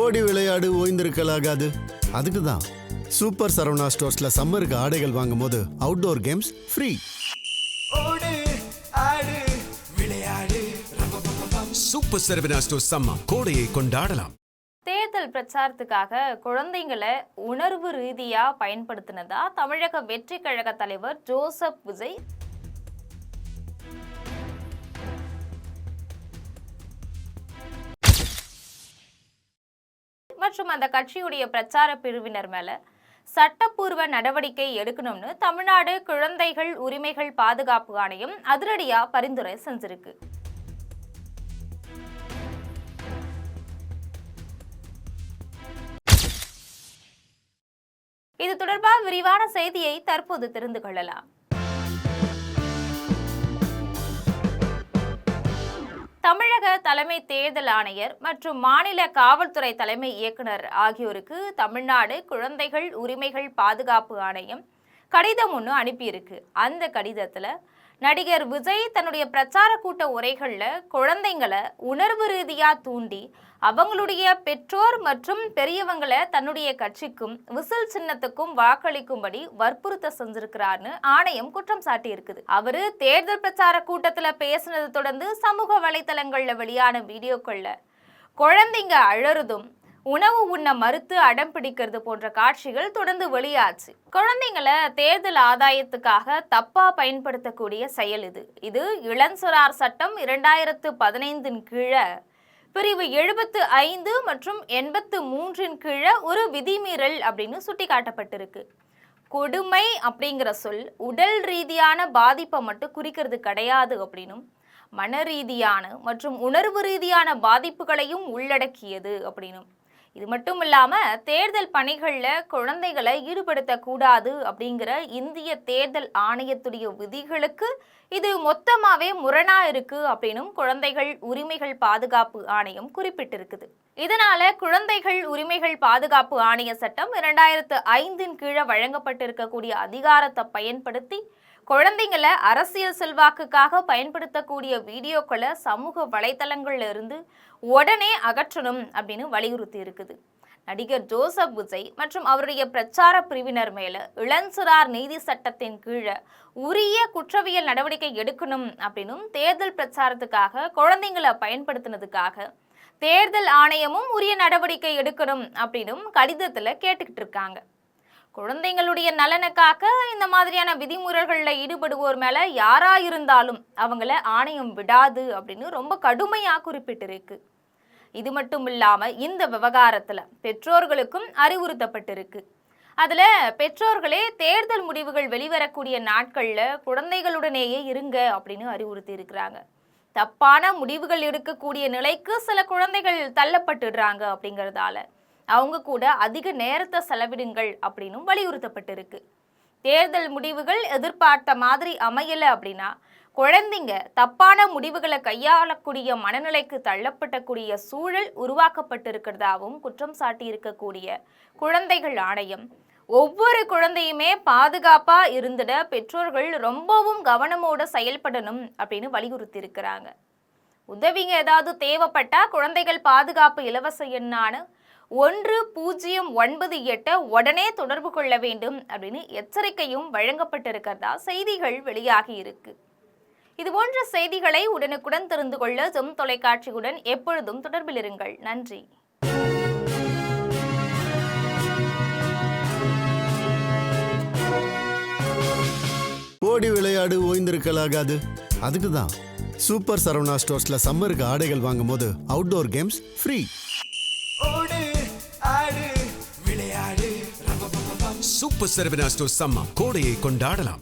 ஓடி விளையாடு ஓய்ந்திருக்கலாகாது. அதுக்கு தான் சூப்பர் சரவணா ஸ்டோர்ஸ்ல சம்மருக்கு ஆடைகள் வாங்கும் போது outdoor games free. Super Saravana stores summer கோடையை கொண்டாடலாம். தேர்தல் பிரச்சாரத்துக்காக குழந்தைங்களை உணர்வு ரீதியா பயன்படுத்தினதா தமிழக வெற்றி கழக தலைவர் ஜோசப் விஜய் மற்றும் அந்த கட்சியுடைய பிரச்சார பிரிவினர் மேல சட்டப்பூர்வ நடவடிக்கை எடுக்கணும்னு தமிழ்நாடு குழந்தைகள் உரிமைகள் பாதுகாப்பு ஆணையம் அதிரடியா பரிந்துரை செஞ்சிருக்கு. இது தொடர்பாக விரிவான செய்தியை தற்போது தெரிந்து கொள்ளலாம். தமிழக தலைமை தேர்தல் ஆணையர் மற்றும் மாநில காவல்துறை தலைமை இயக்குனர் ஆகியோருக்கு தமிழ்நாடு குழந்தைகள் உரிமைகள் பாதுகாப்பு ஆணையம் கடிதம் ஒன்று அனுப்பியிருக்கு. அந்த கடிதத்துல நடிகர் விஜய் தன்னுடைய பிரச்சார கூட்ட உரைகள்ல குழந்தைங்களை உணர்வு ரீதியா தூண்டி அவங்களுடைய பெற்றோர் மற்றும் பெரியவங்களை தன்னுடைய கட்சிக்கும் விசில் சின்னத்துக்கும் வாக்களிக்கும்படி வற்புறுத்த செஞ்சிருக்கிறார்னு ஆணையம் குற்றம் சாட்டி இருக்குது. அவரு தேர்தல் பிரச்சார கூட்டத்துல பேசினது தொடர்ந்து சமூக வலைதளங்கள்ல வெளியான வீடியோக்கள்ல குழந்தைங்க அழறதும் உணவு உண்ண மறுத்து அடம் பிடிக்கிறது போன்ற காட்சிகள் தொடர்ந்து வெளியாச்சு. குழந்தைங்களை தேர்தல் ஆதாயத்துக்காக தப்பா பயன்படுத்தக்கூடிய செயல் இது இளஞ்சிறார் சட்டம் 2015 கீழே பிரிவு 75 மற்றும் 83 கீழே ஒரு விதிமீறல் அப்படின்னு சுட்டி காட்டப்பட்டிருக்கு. கொடுமை அப்படிங்கிற சொல் உடல் ரீதியான பாதிப்பை மட்டும் குறிக்கிறது கிடையாது அப்படின்னும் மன ரீதியான மற்றும் உணர்வு ரீதியான பாதிப்புகளையும் உள்ளடக்கியது அப்படின்னும் இது மட்டும் இல்லாம தேர்தல் பணிகள்ல குழந்தைகளை ஈடுபடுத்தக்கூடாது அப்படிங்கிற இந்திய தேர்தல் ஆணையத்துடைய விதிகளுக்கு இது மொத்தமாவே முரணா இருக்கு அப்படின்னும் குழந்தைகள் உரிமைகள் பாதுகாப்பு ஆணையம் குறிப்பிட்டிருக்குது. இதனால குழந்தைகள் உரிமைகள் பாதுகாப்பு ஆணைய சட்டம் 2005 கீழே வழங்கப்பட்டிருக்கக்கூடிய அதிகாரத்தை பயன்படுத்தி குழந்தைங்களை அரசியல் செல்வாக்குக்காக பயன்படுத்தக்கூடிய வீடியோக்களை சமூக வலைதளங்கள்ல இருந்து உடனே அகற்றணும் அப்படின்னு வலியுறுத்தி இருக்குது. நடிகர் ஜோசப் விஜய் மற்றும் அவருடைய பிரச்சார பிரிவினர் மேல இளஞ்சிறார் நீதி சட்டத்தின் கீழே உரிய குற்றவியல் நடவடிக்கை எடுக்கணும் அப்படின்னும் தேர்தல் பிரச்சாரத்துக்காக குழந்தைங்களை பயன்படுத்தினதுக்காக தேர்தல் ஆணையமும் உரிய நடவடிக்கை எடுக்கணும் அப்படின்னும் கடிதத்துல கேட்டுக்கிட்டு இருக்காங்க. குழந்தைங்களுடைய நலனுக்காக இந்த மாதிரியான விதிமுறைகள்ல ஈடுபடுவோர் மேல யாரா இருந்தாலும் அவங்கள ஆணையம் விடாது அப்படின்னு ரொம்ப கடுமையா குறிப்பிட்டிருக்கு. இது மட்டும் இல்லாம இந்த விவகாரத்துல பெற்றோர்களுக்கும் அறிவுறுத்தப்பட்டிருக்கு. அதுல பெற்றோர்களே தேர்தல் முடிவுகள் வெளிவரக்கூடிய நாட்கள்ல குழந்தைகளுடனேயே இருங்க அப்படின்னு அறிவுறுத்தி இருக்கிறாங்க. தப்பான முடிவுகள் எடுக்கக்கூடிய நிலைக்கு சில குழந்தைகள் தள்ளப்பட்டுடுறாங்க அப்படிங்கறதால அவங்க கூட அதிக நேரத்தை செலவிடுங்கள் அப்படின்னும் வலியுறுத்தப்பட்டிருக்கு. தேர்தல் முடிவுகள் எதிர்பார்த்த மாதிரி அமையல அப்படின்னா குழந்தைங்க தப்பான முடிவுகளை கையாளக்கூடிய மனநிலைக்கு தள்ளப்படக்கூடிய சூழல் உருவாக்கப்பட்டிருக்கிறதாவும் குற்றம் சாட்டி இருக்கக்கூடிய குழந்தைகள் ஆணையம் ஒவ்வொரு குழந்தையுமே பாதுகாப்பா இருந்திட பெற்றோர்கள் ரொம்பவும் கவனமோட செயல்படணும் அப்படின்னு வலியுறுத்தி இருக்கிறாங்க. உதவிங்க ஏதாவது தேவைப்பட்டா குழந்தைகள் பாதுகாப்பு இலவச எண்ணான 1098 உடனே தொடர்பு கொள்ள வேண்டும் அப்படின்னு எச்சரிக்கையும் வழங்கப்பட்டிருக்கிறதா செய்திகள் வெளியாகி இருக்கு. இது போன்ற செய்திகளை உடனுக்குடன் தெரிந்து கொள்ள ஜெம் தொலைக்காட்சியுடன் எப்பொழுதும் தொடர்பில் இருங்கள். நன்றி. ஓடி விளையாடு ஓய்ந்திருக்கலாகாது. அதுக்கு தான் சூப்பர் சரவணா ஸ்டோர்ஸ்ல சம்மருக்கு ஆடைகள் வாங்கும் போது outdoor games free. Super Saravana stores summer கோடையை கொண்டாடலாம்.